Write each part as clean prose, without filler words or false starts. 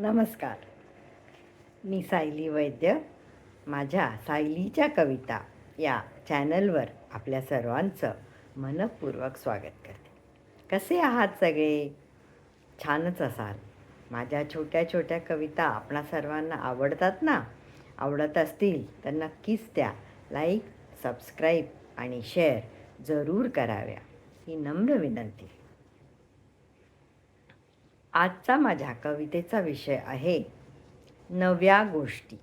नमस्कार. मी सायली वैद्य. माझ्या सायलीच्या कविता या चॅनलवर आपल्या सर्वांचं मनःपूर्वक स्वागत करते. कसे आहात सगळे? छानच असाल. माझ्या छोट्या छोट्या कविता आपणा सर्वांना आवडतात ना? आवडत असतील तर नक्कीच त्या लाईक, सबस्क्राईब आणि शेअर जरूर कराव्या, ही नम्र विनंती. आजचा माझ्या कवितेचा विषय आहे नव्या गोष्टी.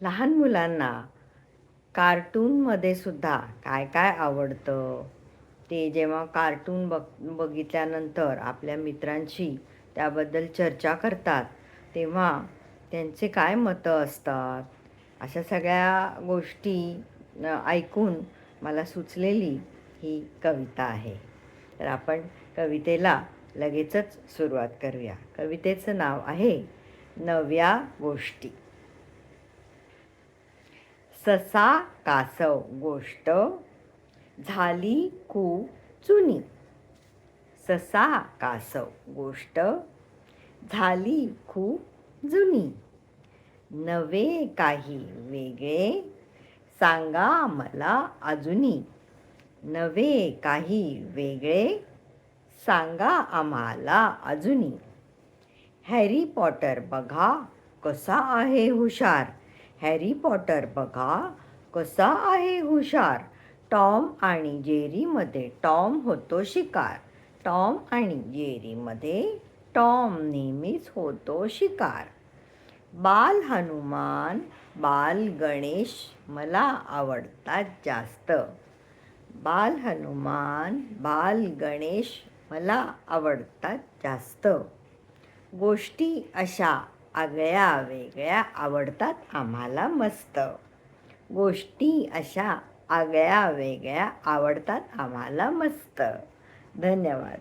लहान मुलांना कार्टूनमध्ये सुद्धा काय काय आवडतं ते जेव्हा कार्टून बघितल्यानंतर आपल्या मित्रांशी त्याबद्दल चर्चा करतात तेव्हा त्यांचे काय मतं असतात, अशा सगळ्या गोष्टी ऐकून मला सुचलेली ही कविता आहे. तर आपण कवितेला लगेचच सुरुवात करूया. कवितेचं नाव आहे नव्या गोष्टी. ससा कासव गोष्ट झाली खूप जुनी. ससा कासव गोष्ट झाली खूप जुनी. नवे काही वेगळे सांगा मला अजूनी. नवे काही वेगळे सांगा आम्हाला अजूनी. हॅरी पॉटर बघा कसा आहे हुशार. हॅरी पॉटर बघा कसा आहे हुशार. टॉम आणि जेरीमध्ये टॉम होतो शिकार. टॉम आणि जेरीमध्ये टॉम नेहमीच होतो शिकार. बाल हनुमान बाल गणेश मला आवडतात जास्त. बाल हनुमान बाल गणेश मला आवडतात जास्त. गोष्टी अशा आगळ्या वेगळ्या आवडतात आम्हाला मस्त. गोष्टी अशा आगळ्या वेगळ्या आवडतात आम्हाला मस्त. धन्यवाद.